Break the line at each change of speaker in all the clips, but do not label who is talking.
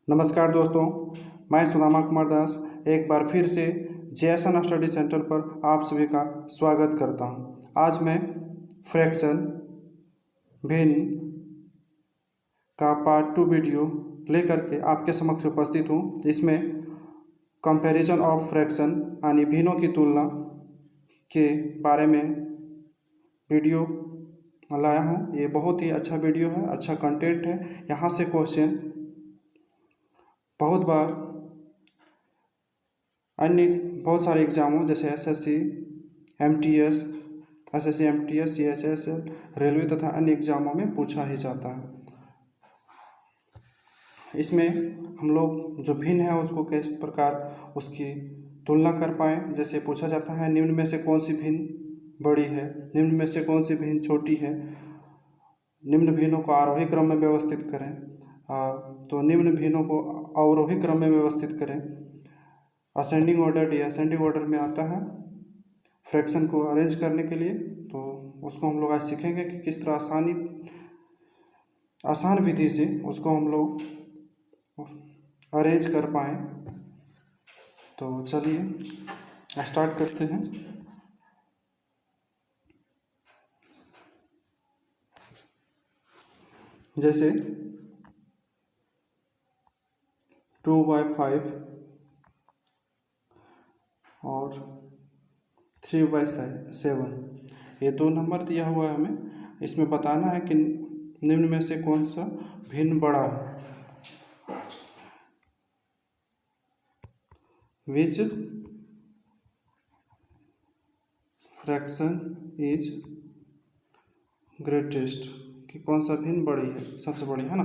नमस्कार दोस्तों, मैं सुदामा कुमार दास एक बार फिर से जेएसएन स्टडी सेंटर पर आप सभी का स्वागत करता हूं। आज मैं फ्रैक्शन भिन्न का पार्ट 2 वीडियो लेकर के आपके समक्ष उपस्थित हूं। इसमें कंपैरिजन ऑफ फ्रैक्शन यानी भिन्नों की तुलना के बारे में वीडियो लाया हूं। ये बहुत ही अच्छा वीडियो है, अच्छा कंटेंट है। यहाँ से क्वेश्चन बहुत बार अन्य बहुत सारे एग्जामों जैसे एसएससी, एमटीएस, सीएचएसएल, रेलवे तथा अन्य एग्जामों में पूछा ही जाता है। इसमें हम लोग जो भिन्न है उसको किस प्रकार उसकी तुलना कर पाएँ। जैसे पूछा जाता है निम्न में से कौन सी भिन्न बड़ी है, निम्न में से कौन सी भिन्न छोटी है, निम्न भिन्नों को आरोही क्रम में व्यवस्थित करें। तो निम्न भिन्नों को अवरोही क्रम में व्यवस्थित करें। असेंडिंग ऑर्डर डिसेंडिंग ऑर्डर में आता है फ्रैक्शन को अरेंज करने के लिए। तो उसको हम लोग आज सीखेंगे कि किस तरह आसान विधि से उसको हम लोग अरेंज कर पाएँ। तो चलिए स्टार्ट करते हैं। जैसे 2/5 और 3/7, ये दो नंबर दिया हुआ है हमें। इसमें बताना है कि निम्न में से कौन सा भिन्न बड़ा है। विच फ्रैक्शन इज ग्रेटेस्ट, कि कौन सा भिन्न बड़ी है, सबसे बड़ी है ना।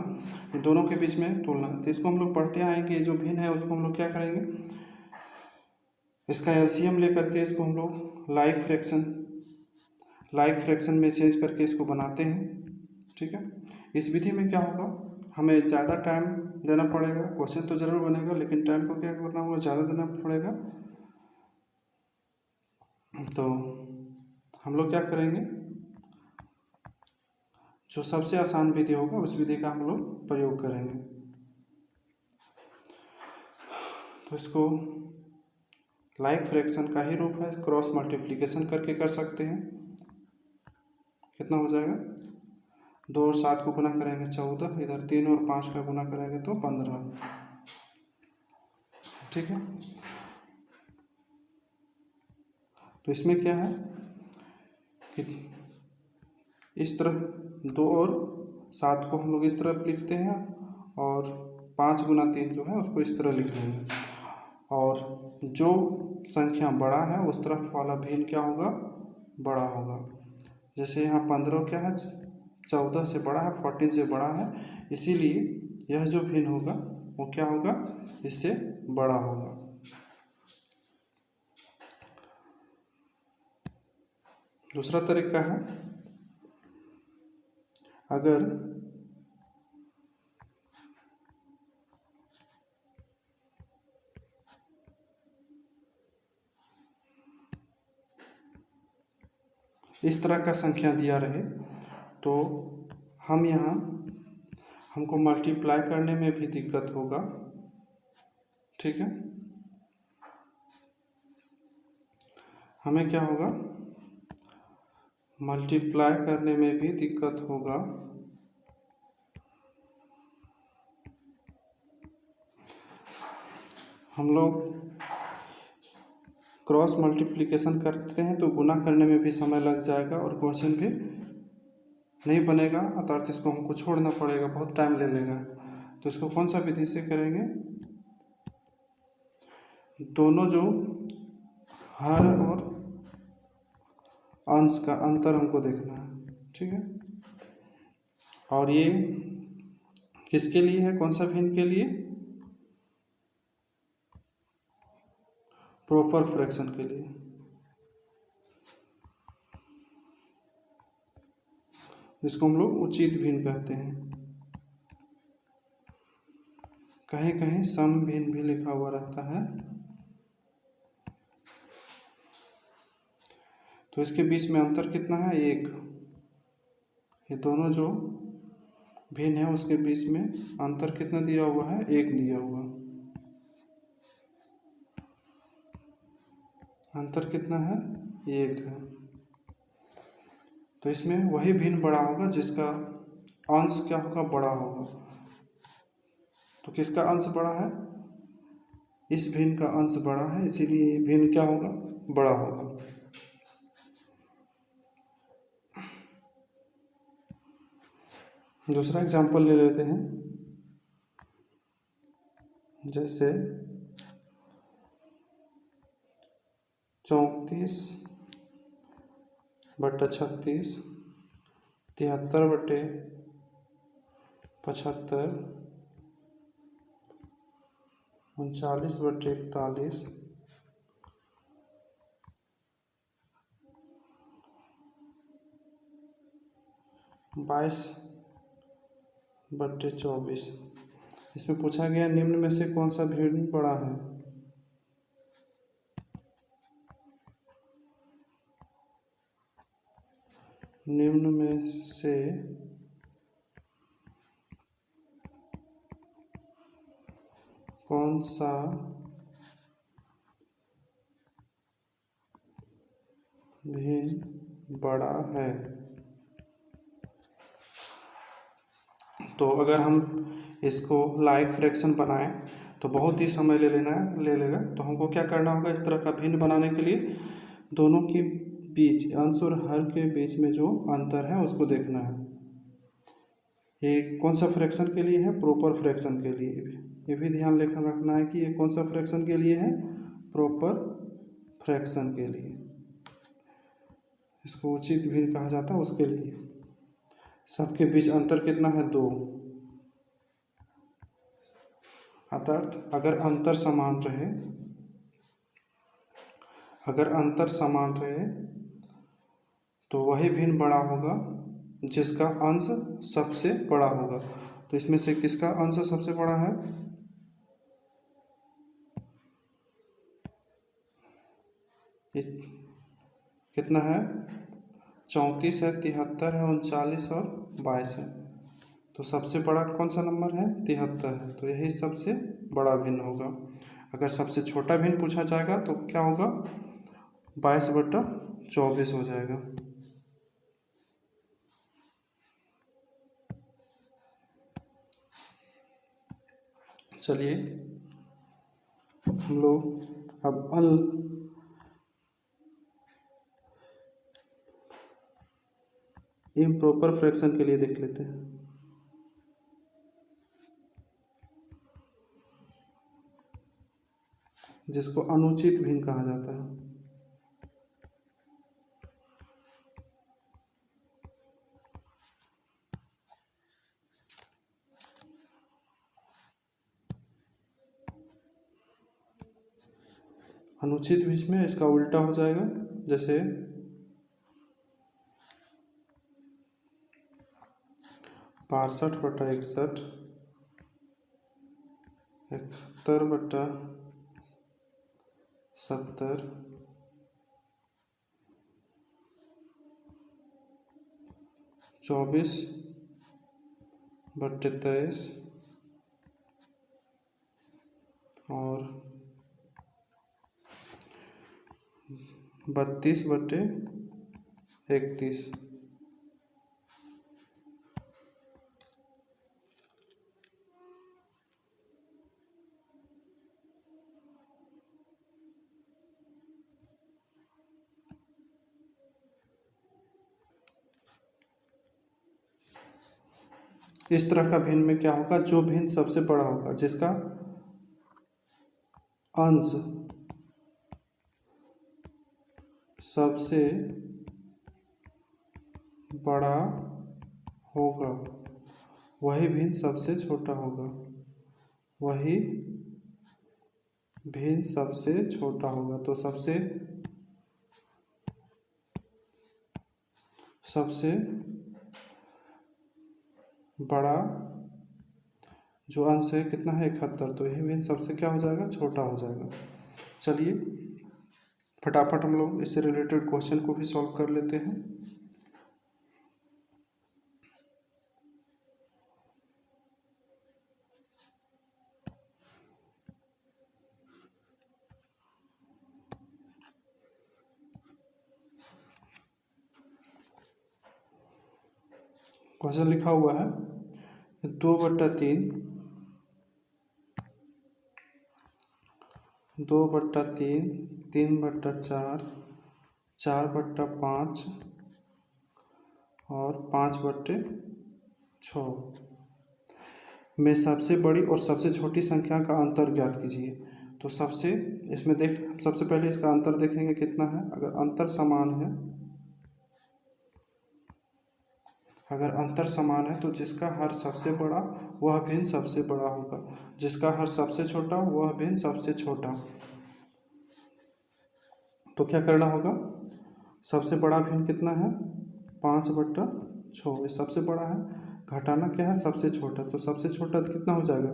ये दोनों के बीच में तुलना। तो इसको हम लोग पढ़ते आए कि ये जो भिन्न है उसको हम लोग क्या करेंगे, इसका एलसीएम लेकर के इसको हम लोग लाइक फ्रैक्शन में चेंज करके इसको बनाते हैं। ठीक है। इस विधि में क्या होगा, हमें ज़्यादा टाइम देना पड़ेगा। क्वेश्चन तो ज़रूर बनेगा लेकिन टाइम को क्या करना होगा, ज़्यादा देना पड़ेगा। तो हम लोग क्या करेंगे, जो सबसे आसान विधि होगा उस विधि का हम लोग प्रयोग करेंगे। तो इसको लाइक फ्रैक्शन का ही रूप है, क्रॉस मल्टीप्लिकेशन करके कर सकते हैं। कितना हो जाएगा, 2 और 7 को गुना करेंगे 14, इधर 3 और 5 का गुना करेंगे तो 15। ठीक है। तो इसमें क्या है कि इस तरह 2 और 7 को हम लोग इस तरफ लिखते हैं और 5 गुना 3 जो है उसको इस तरह लिख लेंगे। और जो संख्या बड़ा है उस तरफ वाला भिन्न क्या होगा, बड़ा होगा। जैसे यहाँ 15 क्या है, 14 से बड़ा है, 14 से बड़ा है, इसीलिए यह जो भिन्न होगा वो क्या होगा, इससे बड़ा होगा। दूसरा तरीका है, अगर इस तरह का संख्या दिया रहे तो हम यहाँ हमको मल्टीप्लाई करने में भी दिक्कत होगा। ठीक है। हमें क्या होगा, मल्टीप्लाई करने में भी दिक्कत होगा। हम लोग क्रॉस मल्टीप्लिकेशन करते हैं तो गुना करने में भी समय लग जाएगा और क्वेश्चन भी नहीं बनेगा, अर्थात इसको हमको छोड़ना पड़ेगा, बहुत टाइम ले लेगा। तो इसको कौन सा विधि से करेंगे, दोनों जो हर और अंश का अंतर हमको देखना है। ठीक है। और ये किसके लिए है, कौन सा भिन्न के लिए, प्रॉपर फ्रैक्शन के लिए। इसको हम लोग उचित भिन्न कहते हैं। कहीं कहीं सम भिन्न भी लिखा हुआ रहता है। तो इसके बीच में अंतर कितना है, 1। ये दोनों जो भिन्न है उसके बीच में अंतर कितना दिया हुआ है, 1 दिया हुआ। अंतर कितना है, 1 है। तो इसमें वही भिन्न बड़ा होगा जिसका अंश क्या होगा, बड़ा होगा। तो किसका अंश बड़ा है, इस भिन्न का अंश बड़ा है, इसीलिए भिन्न क्या होगा, बड़ा होगा। दूसरा एग्जाम्पल ले लेते हैं। जैसे 34/36, 73/75, 39/41, 22/24। इसमें पूछा गया निम्न में से कौन सा भिन्न बड़ा है। निम्न में से कौन सा भिन्न बड़ा है। तो अगर हम इसको लाइक फ्रैक्शन बनाएं तो बहुत ही समय ले लेगा। तो हमको क्या करना होगा, इस तरह का भिन्न बनाने के लिए दोनों के बीच, अंश और हर के बीच में जो अंतर है उसको देखना है। ये कौन सा फ्रैक्शन के लिए है, प्रॉपर फ्रैक्शन के लिए। ये भी ध्यान रखना है कि ये कौन सा फ्रैक्शन के लिए है, प्रॉपर फ्रैक्शन के लिए। इसको उचित भिन्न कहा जाता है, उसके लिए। सबके बीच अंतर कितना है, 2। अर्थात अगर अंतर समान रहे तो वही भिन्न बड़ा होगा जिसका अंश सबसे बड़ा होगा। तो इसमें से किसका अंश सबसे बड़ा है, कितना है, 34 है, 73 है, 39 और 22 है। तो सबसे बड़ा कौन सा नंबर है, 73 है। तो यही सबसे बड़ा भिन्न होगा। अगर सबसे छोटा भिन्न पूछा जाएगा तो क्या होगा, 22/24 हो जाएगा। चलिए हम लोग अब इम्प्रॉपर फ्रैक्शन के लिए देख लेते हैं। जिसको अनुचित भिन्न कहा जाता है। अनुचित भिन्न में इसका उल्टा हो जाएगा। जैसे 62/61, 71/70, 24/23 और 32/31। इस तरह का भिन्न में क्या होगा, जो भिन्न सबसे बड़ा होगा, जिसका अंश सबसे बड़ा होगा, वही भिन्न सबसे छोटा होगा। वही भिन्न सबसे छोटा होगा। तो सबसे बड़ा जो अंश है कितना है, 71। तो यही भिन्न सबसे क्या हो जाएगा, छोटा हो जाएगा। चलिए फटाफट हम लोग इससे रिलेटेड क्वेश्चन को भी सॉल्व कर लेते हैं। क्वेश्चन लिखा हुआ है 2/3, 2/3, 3/4, 4/5 और 5/6 में सबसे बड़ी और सबसे छोटी संख्या का अंतर ज्ञात कीजिए। तो सबसे पहले इसका अंतर देखेंगे कितना है। अगर अंतर समान है तो जिसका हर सबसे बड़ा वह भिन्न सबसे बड़ा होगा, जिसका हर सबसे छोटा वह भिन्न सबसे छोटा। तो क्या करना होगा, सबसे बड़ा भिन्न कितना है 5/6, ये सबसे बड़ा है, घटाना क्या है सबसे छोटा, तो सबसे छोटा कितना हो जाएगा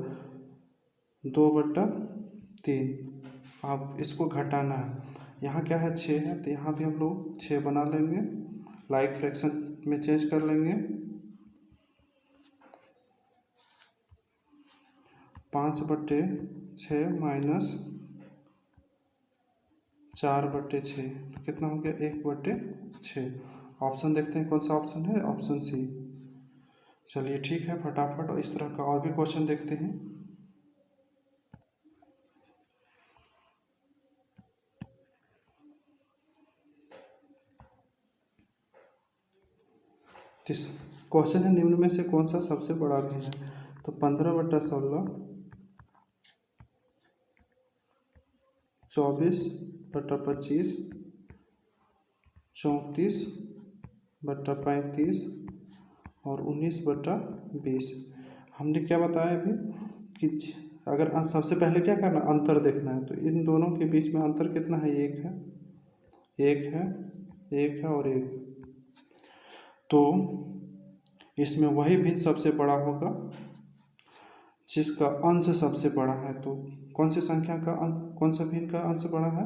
2/3। अब इसको घटाना है, यहाँ क्या है 6 है, तो यहाँ भी हम लोग 6 बना लेंगे, लाइक फ्रैक्शन में चेंज कर लेंगे। 5/6 माइनस 4/6 तो कितना हो गया 1/6। ऑप्शन देखते हैं कौन सा ऑप्शन है, ऑप्शन सी। चलिए ठीक है, फटाफट इस तरह का और भी क्वेश्चन देखते हैं। क्वेश्चन है निम्न में से कौन सा सबसे बड़ा भिन्न है। तो 15/16, 24/25, 34/35 और 19/20। हमने क्या बताया अभी कि अगर सबसे पहले क्या करना, अंतर देखना है। तो इन दोनों के बीच में अंतर कितना है, एक है, एक है, एक है और एक। तो इसमें वही भिन्न सबसे बड़ा होगा जिसका अंश सबसे बड़ा है। तो कौन सी संख्या का कौन सा भिन्न का अंश बड़ा है,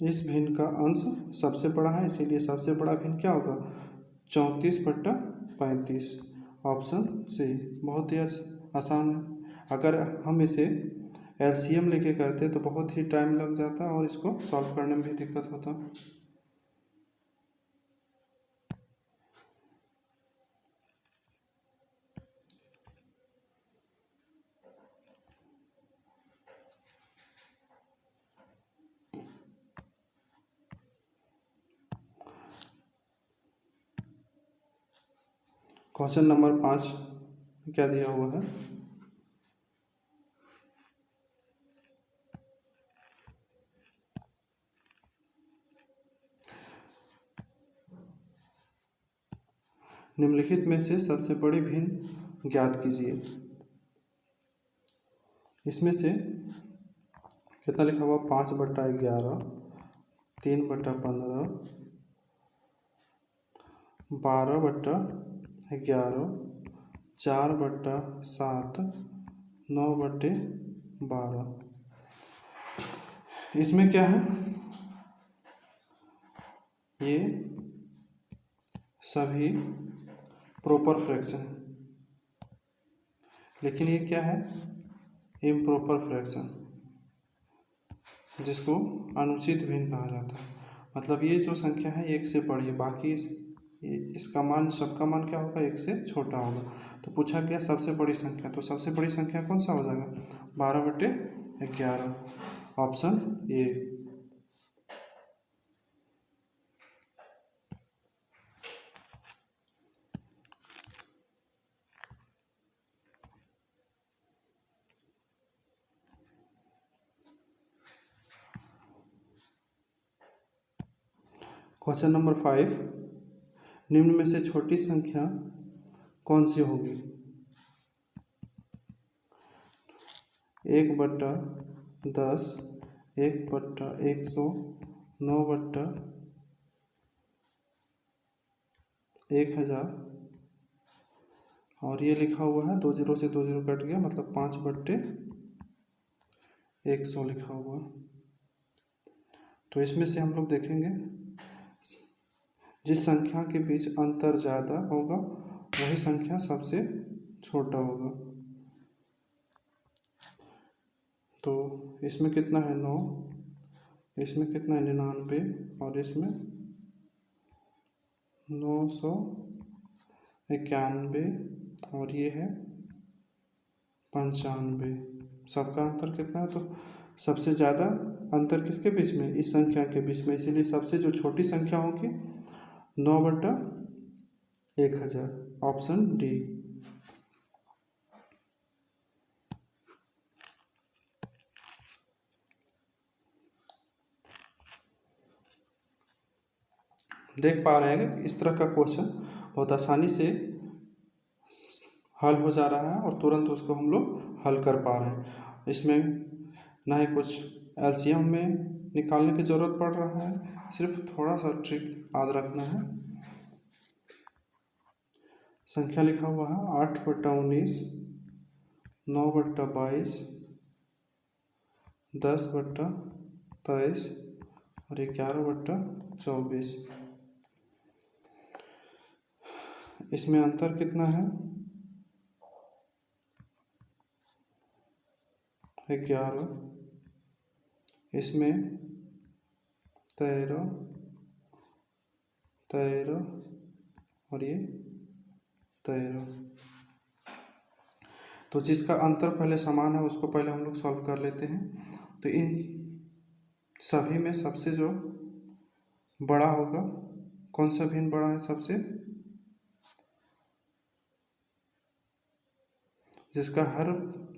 इस भिन्न का अंश सबसे बड़ा है, इसीलिए सबसे बड़ा भिन्न क्या होगा 34/35। ऑप्शन सी बहुत ही आसान है। अगर हम इसे एलसीएम लेके करते तो बहुत ही टाइम लग जाता और इसको सॉल्व करने में भी दिक्कत होता। क्वेश्चन नंबर 5 क्या दिया हुआ है, निम्नलिखित में से सबसे बड़ी भिन्न ज्ञात कीजिए। इसमें से कितना लिखा हुआ 5/11, 3/15, 12/11, 4/7, 9/12। इसमें क्या है, ये सभी प्रॉपर फ्रैक्शन, लेकिन ये क्या है इम्प्रॉपर फ्रैक्शन, जिसको अनुचित भिन्न कहा जाता है। मतलब ये जो संख्या है एक से बड़ी है, बाकी इसका मान सबका मान क्या होगा एक से छोटा होगा। तो पूछा गया सबसे बड़ी संख्या, तो सबसे बड़ी संख्या कौन सा हो जाएगा 12/11, ऑप्शन ए। क्वेश्चन नंबर 5, निम्न में से छोटी संख्या कौन सी होगी। 1/10, 1/100, 9/1000 और ये लिखा हुआ है 2 0 से 2 0 कट गया, मतलब 5/100 लिखा हुआ। तो इसमें से हम लोग देखेंगे जिस संख्या के बीच अंतर ज़्यादा होगा वही संख्या सबसे छोटा होगा। तो इसमें कितना है 9, इसमें कितना है 99 और इसमें 991 और ये है 95। सबका अंतर कितना है? तो सबसे ज़्यादा अंतर किसके बीच में? इस संख्या के बीच में। इसीलिए सबसे जो छोटी संख्या होगी 9/1000, ऑप्शन डी। देख पा रहे हैं इस तरह का क्वेश्चन बहुत आसानी से हल हो जा रहा है और तुरंत उसको हम लोग हल कर पा रहे हैं। इसमें ना ही कुछ एलसीएम में निकालने की ज़रूरत पड़ रहा है, सिर्फ थोड़ा सा ट्रिक याद रखना है। संख्या लिखा हुआ है 8/19, 9/22, 10/23 और 11/24। इसमें अंतर कितना है? 11। इसमें 13 और ये 13। तो जिसका अंतर पहले समान है उसको पहले हम लोग सॉल्व कर लेते हैं। तो इन सभी में सबसे जो बड़ा होगा, कौन सा भिन्न बड़ा है? सबसे जिसका हर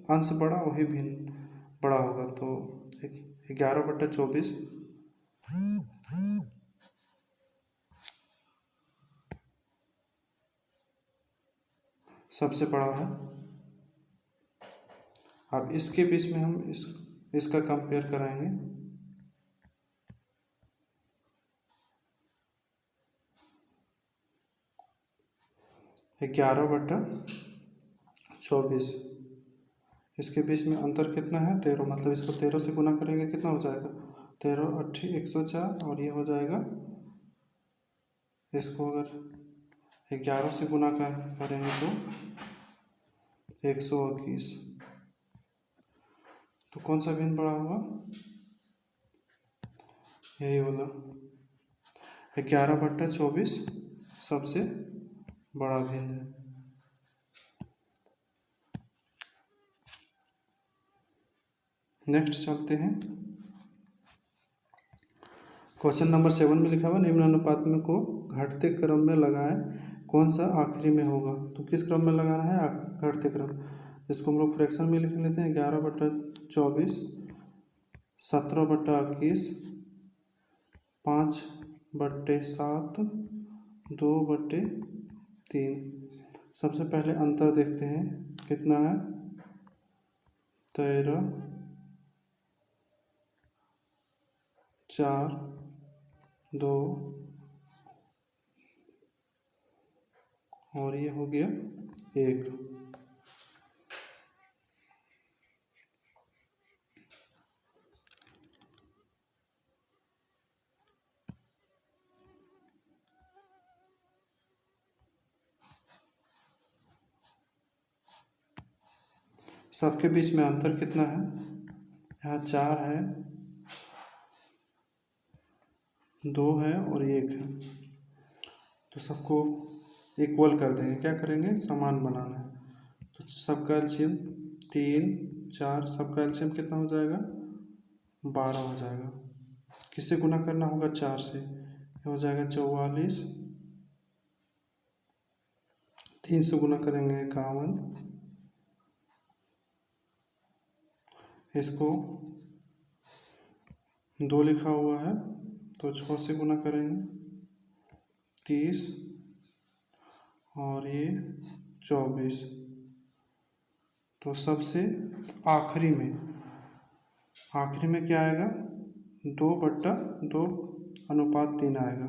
अंश बड़ा वही भिन्न बड़ा होगा। तो 11/24 सबसे बड़ा है। अब इसके बीच में हम इसका कंपेयर कराएंगे। 11/24 इसके बीच में अंतर कितना है? 13। मतलब इसको 13 से गुना करेंगे कितना हो जाएगा? 13 8 104 और ये हो जाएगा, इसको अगर 11 से गुना करेंगे तो 121। तो कौन सा भिन्न बड़ा होगा? यही वाला 11/24 सबसे बड़ा भिन्न है। नेक्स्ट चलते हैं। क्वेश्चन नंबर 7 में लिखा हुआ निम्न अनुपात में को घटते क्रम में लगाएं, कौन सा आखिरी में होगा? तो किस क्रम में लगाना है? घटते क्रम। इसको हम लोग फ्रैक्शन में लिख लेते हैं। 11/24, 17/21, 5/7, 2/3। सबसे पहले अंतर देखते हैं कितना है? 13, 4, 2 और ये हो गया 1। सबके बीच में अंतर कितना है? यहाँ 4 है, 2 है और 1 है। तो सबको इक्वल कर देंगे। क्या करेंगे? समान बनाना है। तो सबका एलसीएम 3, 4, सबका एलसीएम कितना हो जाएगा? 12 हो जाएगा। किससे गुना करना होगा? 4 से। ये हो जाएगा 44, 3 से गुना करेंगे 51, इसको 2 लिखा हुआ है तो 6 से गुना करेंगे 30 और ये 24। तो सबसे आखिरी में क्या आएगा? 2/2:3 आएगा।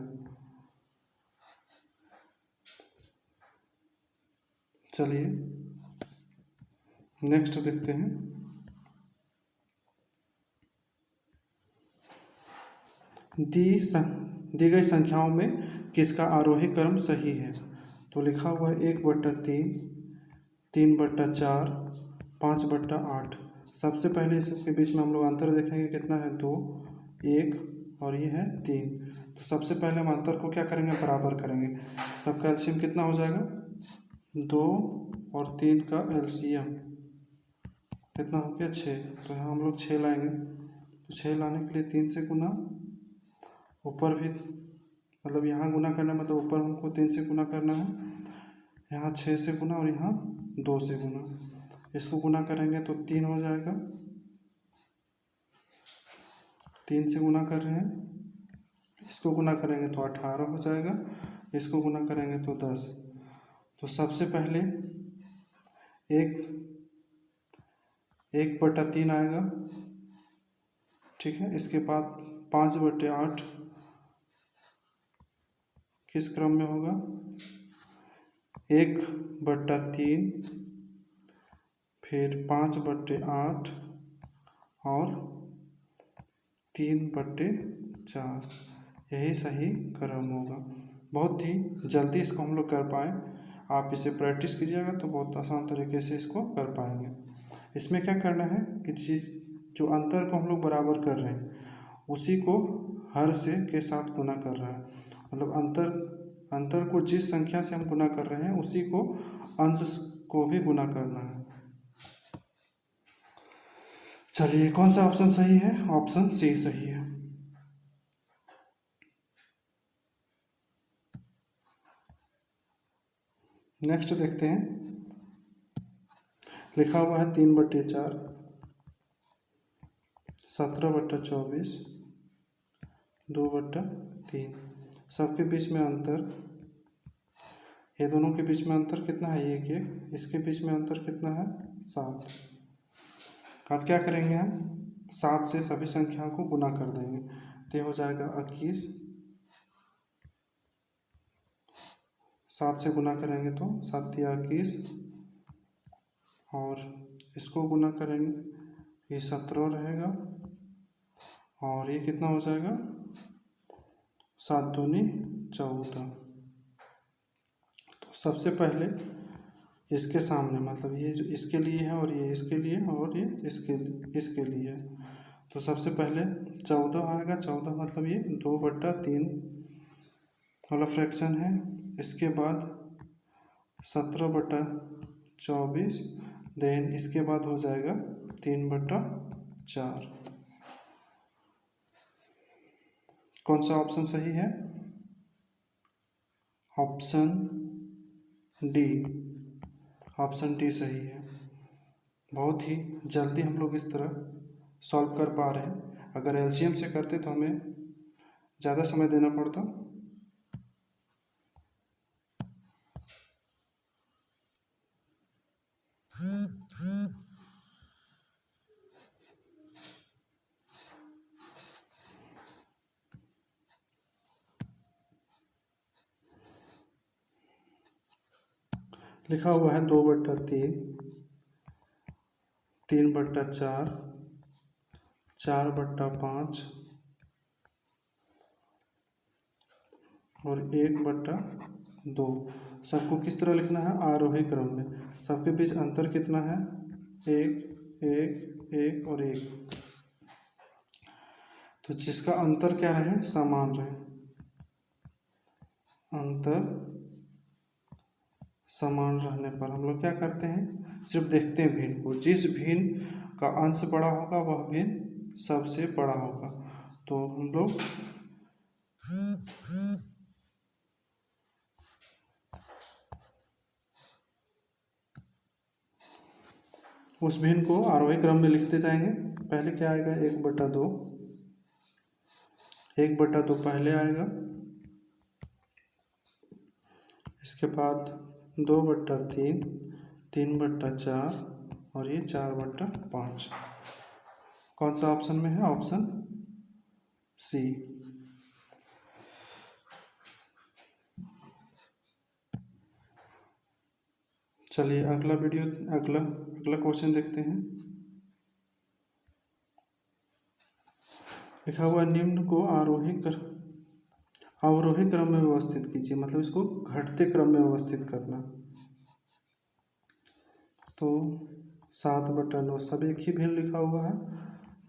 चलिए नेक्स्ट देखते हैं। दी गई संख्याओं में किसका आरोही क्रम सही है? तो लिखा हुआ है 1/3, 3/4, 5/8। सबसे पहले इसके बीच में हम लोग अंतर देखेंगे कितना है? 2। 1 और ये है 3। तो सबसे पहले हम अंतर को क्या करेंगे, बराबर करेंगे। सबका एलसीएम कितना हो जाएगा, 2 और 3 का एलसीएम कितना हो गया, 6। तो यहाँ हम लोग 6 लाएंगे। तो 6 लाने के लिए 3 से गुना, ऊपर भी मतलब यहाँ गुना करना है, मतलब ऊपर हमको 3 से गुना करना है, यहाँ 6 से गुना और यहाँ 2 से गुना। इसको गुना करेंगे तो 3 हो जाएगा, 3 से गुना कर रहे हैं। इसको गुना करेंगे तो 18 हो जाएगा, इसको गुना करेंगे तो 10। तो सबसे पहले 1/3 आएगा, ठीक है। इसके बाद 5/8 किस क्रम में होगा, 1/3, फिर 5/8 और 3/4, यही सही क्रम होगा। बहुत ही जल्दी इसको हम लोग कर पाएँ। आप इसे प्रैक्टिस कीजिएगा तो बहुत आसान तरीके से इसको कर पाएंगे। इसमें क्या करना है कि जो अंतर को हम लोग बराबर कर रहे हैं उसी को हर से के साथ गुना कर रहा है। मतलब अंतर को जिस संख्या से हम गुना कर रहे हैं उसी को अंश को भी गुना करना है। चलिए कौन सा ऑप्शन सही है, ऑप्शन सी सही है। नेक्स्ट देखते हैं, लिखा हुआ है 3/4, 17/24, 2/3। सबके बीच में अंतर, ये दोनों के बीच में अंतर कितना है, 1, इसके बीच में अंतर कितना है, 7। अब क्या करेंगे, हम 7 से सभी संख्याओं को गुना कर देंगे। तो ये हो जाएगा 21, 7 से गुना करेंगे तो 7 या 21, और इसको गुना करेंगे ये 17 रहेगा, और ये कितना हो जाएगा, 7 दूनी 14। तो सबसे पहले इसके सामने, मतलब ये जो इसके लिए है और ये इसके लिए और ये इसके लिए है। तो सबसे पहले 14 आएगा, 14 मतलब ये 2/3 वाला फ्रैक्शन है। इसके बाद 17/24, देन इसके बाद हो जाएगा 3/4। कौन सा ऑप्शन सही है, ऑप्शन डी, ऑप्शन डी सही है। बहुत ही जल्दी हम लोग इस तरह सॉल्व कर पा रहे हैं। अगर एलसीएम से करते तो हमें ज़्यादा समय देना पड़ता। लिखा हुआ है 2/3, 3/4, 4/5 और 1/2। सबको किस तरह लिखना है, आरोही क्रम में। सबके बीच अंतर कितना है, 1, 1, 1 और 1। तो जिसका अंतर क्या रहे, समान रहे, अंतर समान रहने पर हम लोग क्या करते हैं, सिर्फ देखते हैं भिन्न को। जिस भिन्न का अंश बड़ा होगा वह भिन्न सबसे बड़ा होगा। तो हम लोग उस भिन्न को आरोही क्रम में लिखते जाएंगे। पहले क्या आएगा, 1/2, 1/2 पहले आएगा। इसके बाद 2/3, 3/4 और ये 4/5। कौन सा ऑप्शन में है, ऑप्शन सी। चलिए अगला क्वेश्चन देखते हैं। लिखा हुआ निम्न को अवरोही क्रम में व्यवस्थित कीजिए, मतलब इसको घटते क्रम में व्यवस्थित करना। तो 7/9 सब एक ही भिन्न लिखा हुआ है।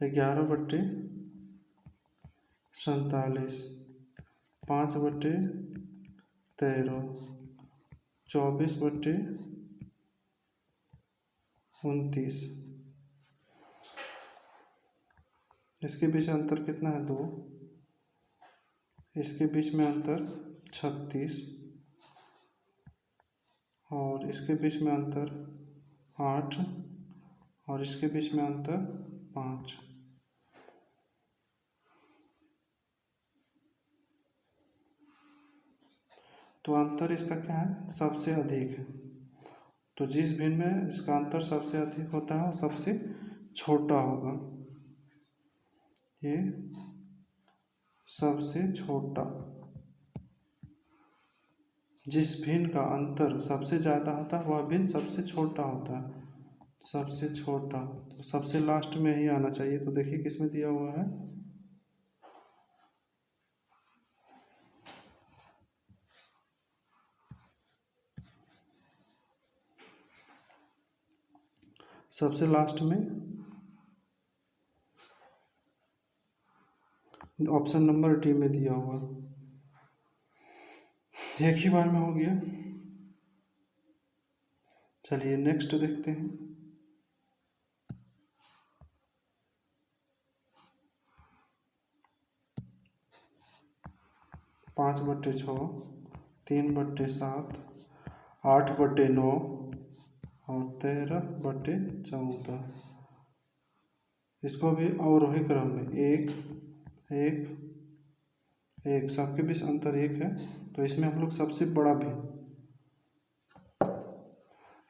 11/9 47, 5/13, 24/29। इसके बीच अंतर कितना है? 2। इसके बीच में अंतर 36 और इसके बीच में अंतर 8 और इसके बीच में अंतर 5। तो अंतर इसका क्या है? सबसे अधिक है। तो जिस भिन्न में इसका अंतर सबसे अधिक होता है वो सबसे छोटा होगा। ये सबसे छोटा। जिस भिन्न का अंतर सबसे ज़्यादा होता है वह भिन्न सबसे छोटा होता है। सबसे छोटा तो सबसे लास्ट में ही आना चाहिए। तो देखिए किसमें दिया हुआ है? सबसे लास्ट में ऑप्शन नंबर डी में दिया हुआ। एक ही बार में हो गया। चलिए नेक्स्ट देखते हैं। 5/6, 3/7, 8/9 और 13/14। इसको भी अवरोही क्रम में 1 1 1 सबके बीच अंतर 1 है। तो इसमें हम लोग सबसे बड़ा भिन्न,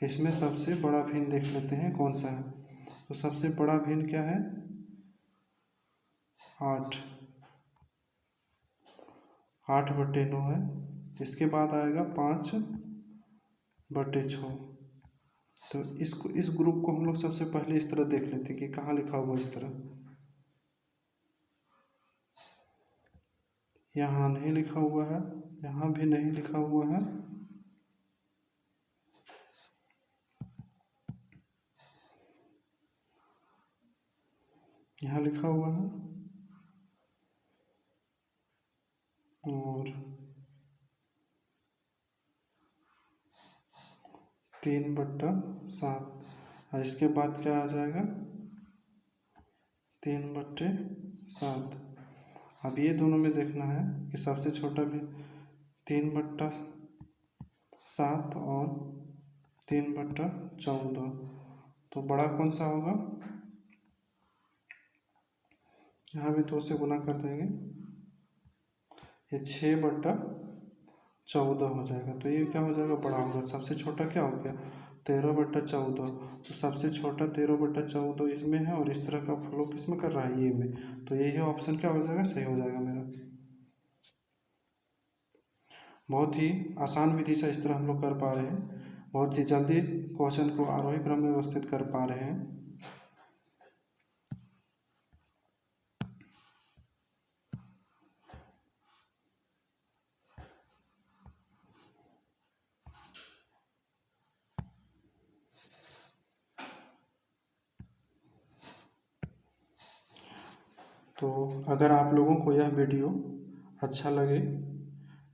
इसमें सबसे बड़ा भिन्न देख लेते हैं कौन सा है। तो सबसे बड़ा भिन्न क्या है? 8/9 है। इसके बाद आएगा 5/6। तो इसको, इस ग्रुप को हम लोग सबसे पहले इस तरह देख लेते हैं कि कहाँ लिखा हुआ इस तरह। यहाँ नहीं लिखा हुआ है, यहाँ भी नहीं लिखा हुआ है। यहाँ लिखा हुआ है और 3/7। और इसके बाद क्या आ जाएगा? 3/7। अब ये दोनों में देखना है कि सबसे छोटा भी 3/7 और 3/14। तो बड़ा कौन सा होगा? यहाँ भी 2 से गुना कर देंगे, ये 6/14 हो जाएगा। तो ये क्या हो जाएगा? बड़ा होगा। सबसे छोटा क्या हो गया? 13/14। तो सबसे छोटा 13/14 इसमें है और इस तरह का फ्लो किसमें कर रहा है? ये में। तो यही ऑप्शन क्या हो जाएगा? सही हो जाएगा मेरा। बहुत ही आसान विधि से इस तरह हम लोग कर पा रहे हैं। बहुत ही जल्दी क्वेश्चन को आरोही क्रम में व्यवस्थित कर पा रहे हैं। तो अगर आप लोगों को यह वीडियो अच्छा लगे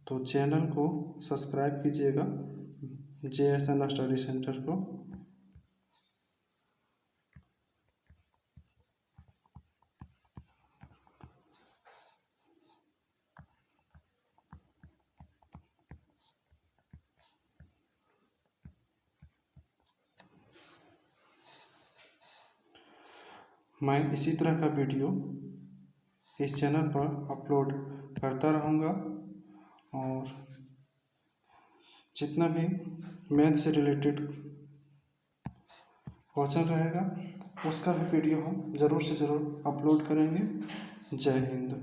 तो चैनल को सब्सक्राइब कीजिएगा, JSN स्टडी सेंटर को। मैं इसी तरह का वीडियो इस चैनल पर अपलोड करता रहूँगा और जितना भी मैथ से रिलेटेड क्वेश्चन रहेगा उसका भी वीडियो हम ज़रूर से ज़रूर अपलोड करेंगे। जय हिंद।